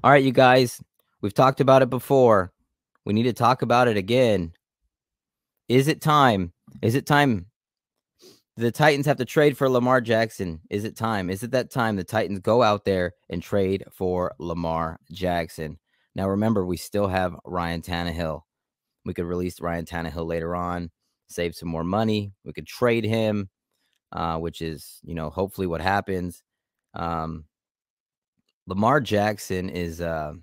All right, you guys, we've talked about it before. We need to talk about it again. Is it time? Is it time? The Titans have to trade for Lamar Jackson. Is it time? Is it that time the Titans go out there and trade for Lamar Jackson? Now, remember, we still have Ryan Tannehill. We could release Ryan Tannehill later on, save some more money. We could trade him, which is, hopefully what happens. Lamar Jackson is, to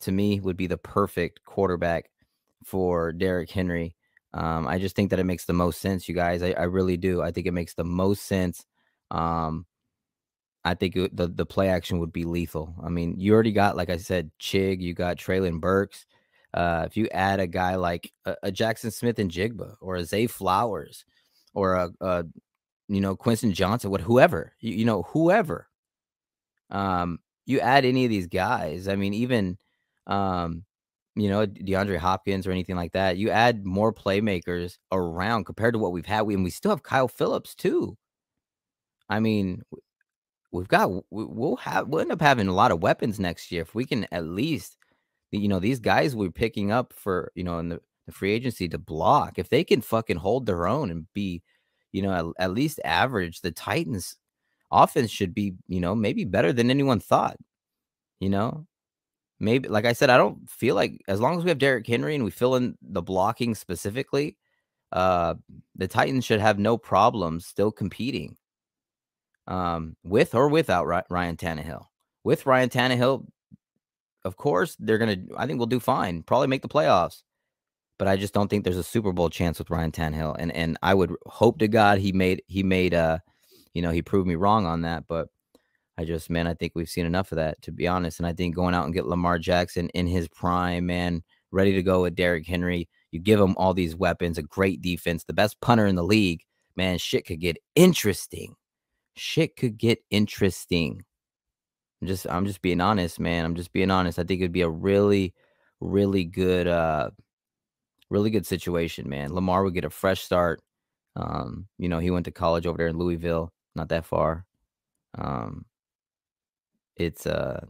me, would be the perfect quarterback for Derrick Henry. I just think that it makes the most sense, you guys. I really do. I think it makes the most sense. Um, I think the play action would be lethal. I mean, you already got, like I said, Chig. You got Traylon Burks. If you add a guy like a Jackson Smith and Jigba, or a Zay Flowers, or Quinton Johnson, whoever, whoever. You add any of these guys, I mean, even, um, DeAndre Hopkins or anything like that, you add more playmakers around compared to what we've had. And we still have Kyle Phillips too. I mean, we'll end up having a lot of weapons next year if we can at least, these guys we're picking up for, in the free agency to block. If they can fucking hold their own and be, at least average, the Titans offense should be, maybe better than anyone thought. You know, maybe, like I said, I don't feel like, as long as we have Derrick Henry and we fill in the blocking specifically, uh, the Titans should have no problems still competing, with or without Ryan Tannehill. With Ryan Tannehill, of course, I think we'll do fine, probably make the playoffs. But I just don't think there's a Super Bowl chance with Ryan Tannehill. And I would hope to God he proved me wrong on that. But I think we've seen enough of that, to be honest. And I think going out and get Lamar Jackson in his prime, man, ready to go with Derrick Henry. You give him all these weapons, a great defense, the best punter in the league, man, shit could get interesting. Shit could get interesting. I'm just being honest, man. I'm just being honest. I think it'd be a really, really good, really good situation, man. Lamar would get a fresh start. He went to college over there in Louisville, not that far. Um, it's I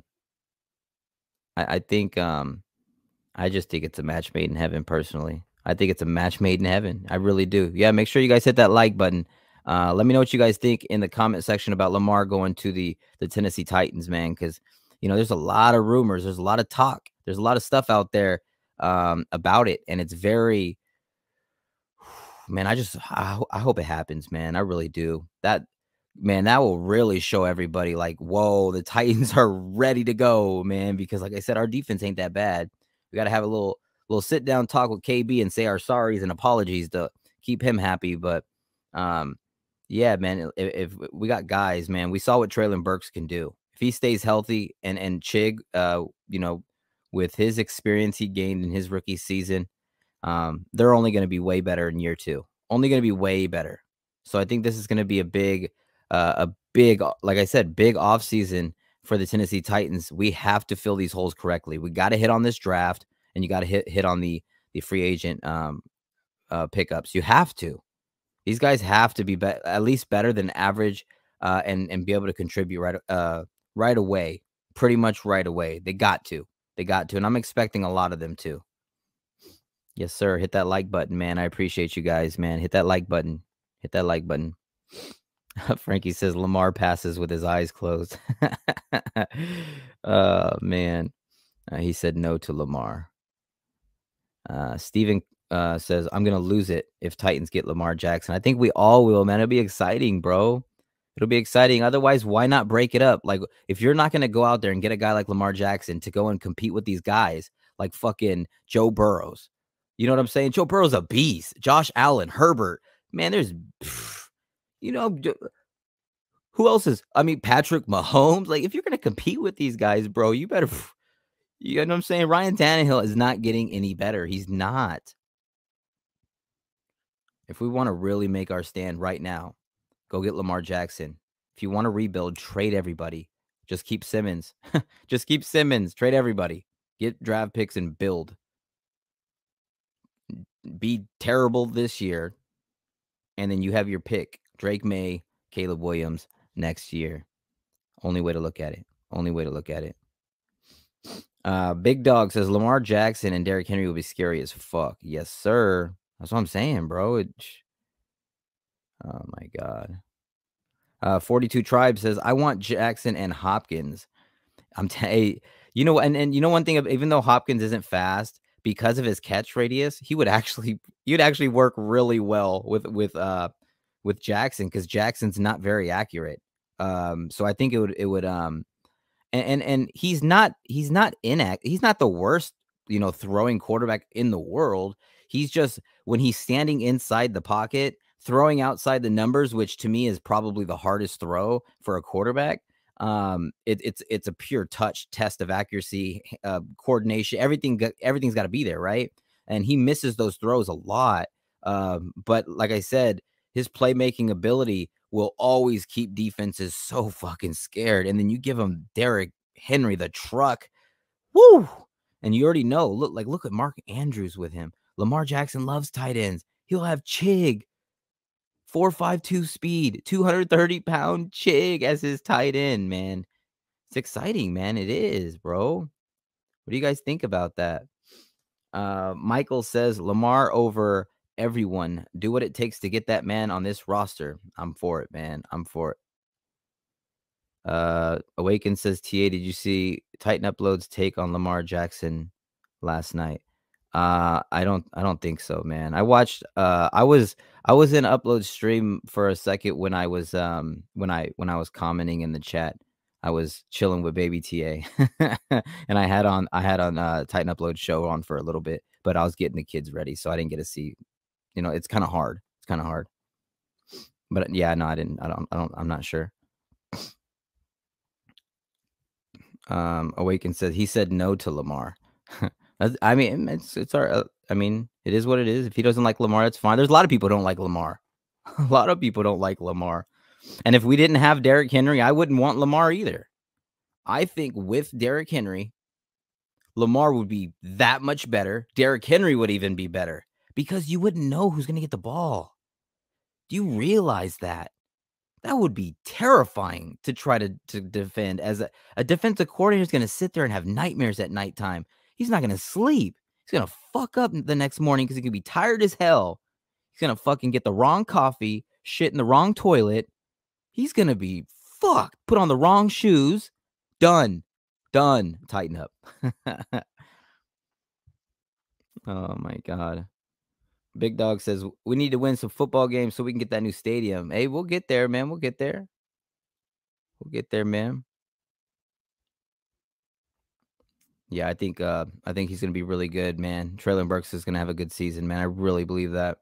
think, I just think it's a match made in heaven, personally. I think it's a match made in heaven. I really do. Yeah, make sure you guys hit that like button. Let me know what you guys think in the comment section about Lamar going to the Tennessee Titans, man, because there's a lot of rumors, there's a lot of talk, there's a lot of stuff out there, about it, and it's very, man, I hope it happens, man. I really do. That will really show everybody, like, whoa, the Titans are ready to go, man. Because, like I said, our defense ain't that bad. We got to have a little sit down talk with KB and say our sorries and apologies to keep him happy. But, yeah, man, if we got guys, man, we saw what Traylon Burks can do if he stays healthy, and Chig, with his experience he gained in his rookie season. They're only going to be way better in year two. Only going to be way better. So I think this is going to be like I said, big offseason for the Tennessee Titans. We have to fill these holes correctly. We got to hit on this draft, and you got to hit on the free agent, pickups. You have to. These guys have to be at least better than average, and be able to contribute right away. Pretty much right away. They got to. And I'm expecting a lot of them too. Yes, sir. Hit that like button, man. I appreciate you guys, man. Hit that like button. Hit that like button. Frankie says Lamar passes with his eyes closed. Oh, man. He said no to Lamar. Steven says, I'm going to lose it if Titans get Lamar Jackson. I think we all will, man. It'll be exciting, bro. It'll be exciting. Otherwise, why not break it up? Like, if you're not going to go out there and get a guy like Lamar Jackson to go and compete with these guys like fucking Joe Burrows, you know what I'm saying? Joe Burrow's a beast. Josh Allen, Herbert. Man, there's, you know, who else is, Patrick Mahomes. Like, if you're going to compete with these guys, bro, you better, you know what I'm saying? Ryan Tannehill is not getting any better. He's not. If we want to really make our stand right now, go get Lamar Jackson. If you want to rebuild, trade everybody. Just keep Simmons. Just keep Simmons. Trade everybody. Get draft picks and build. Be terrible this year, and then you have your pick. Drake May, Caleb Williams next year. Only way to look at it. Only way to look at it. Big Dog says Lamar Jackson and Derrick Henry will be scary as fuck. Yes, sir. That's what I'm saying, bro. Oh my god. 42 Tribe says I want Jackson and Hopkins. Hey, and you know one thing, even though Hopkins isn't fast, because of his catch radius, he'd actually work really well with Jackson because Jackson's not very accurate. So I think it would. And he's not the worst, throwing quarterback in the world. He's just when he's standing inside the pocket, throwing outside the numbers, which to me is probably the hardest throw for a quarterback. It's a pure touch test of accuracy, coordination, everything's got to be there, right? And he misses those throws a lot. But like I said, his playmaking ability will always keep defenses so fucking scared. And then you give him Derrick Henry, the truck, woo! And you already know. Look at Mark Andrews with him. Lamar Jackson loves tight ends. He'll have Chig, 4.52 speed, 230-pound Chig as his tight end, man. It's exciting, man. It is, bro. What do you guys think about that? Michael says Lamar over everyone. Do what it takes to get that man on this roster. I'm for it, man. I'm for it. Awaken says, TA, did you see Titan Upload's take on Lamar Jackson last night? I don't think so, man. I was in Upload stream for a second when I was when I was commenting in the chat. I was chilling with baby TA. And I had on Titan Upload show on for a little bit, but I was getting the kids ready, so I didn't get to see, it's kind of hard. It's kind of hard. But yeah, no, I didn't. I'm not sure. Awaken says he said no to Lamar. I mean, it's our. I mean, it is what it is. If he doesn't like Lamar, that's fine. There's a lot of people who don't like Lamar. A lot of people don't like Lamar. And if we didn't have Derrick Henry, I wouldn't want Lamar either. I think with Derrick Henry, Lamar would be that much better. Derrick Henry would even be better because you wouldn't know who's going to get the ball. Do you realize that? That would be terrifying to try to defend. As a defensive coordinator is going to sit there and have nightmares at nighttime. He's not going to sleep. He's going to fuck up the next morning because he could be tired as hell. He's going to fucking get the wrong coffee, shit in the wrong toilet. He's going to be fucked. Put on the wrong shoes. Done. Done. Tighten up. Oh, my God. Big Dog says, we need to win some football games so we can get that new stadium. Hey, we'll get there, man. We'll get there. We'll get there, man. Yeah, I think he's gonna be really good, man. Traylon Burks is gonna have a good season, man. I really believe that.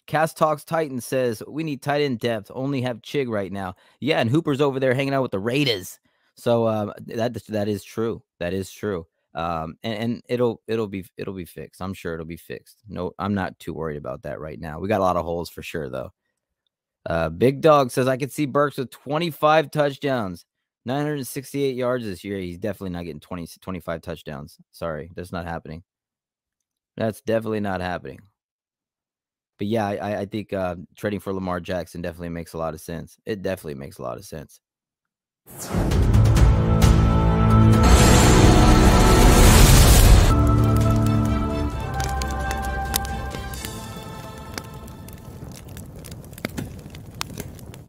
Cast Talks Titan says we need tight end depth. Only have Chig right now. Yeah, and Hooper's over there hanging out with the Raiders. So that is true. That is true. And it'll be fixed. I'm sure it'll be fixed. No, I'm not too worried about that right now. We got a lot of holes for sure though. Big Dog says I could see Burks with 25 touchdowns, 968 yards this year. He's definitely not getting 25 touchdowns. Sorry, that's not happening. That's definitely not happening. But yeah, I think trading for Lamar Jackson definitely makes a lot of sense. It definitely makes a lot of sense.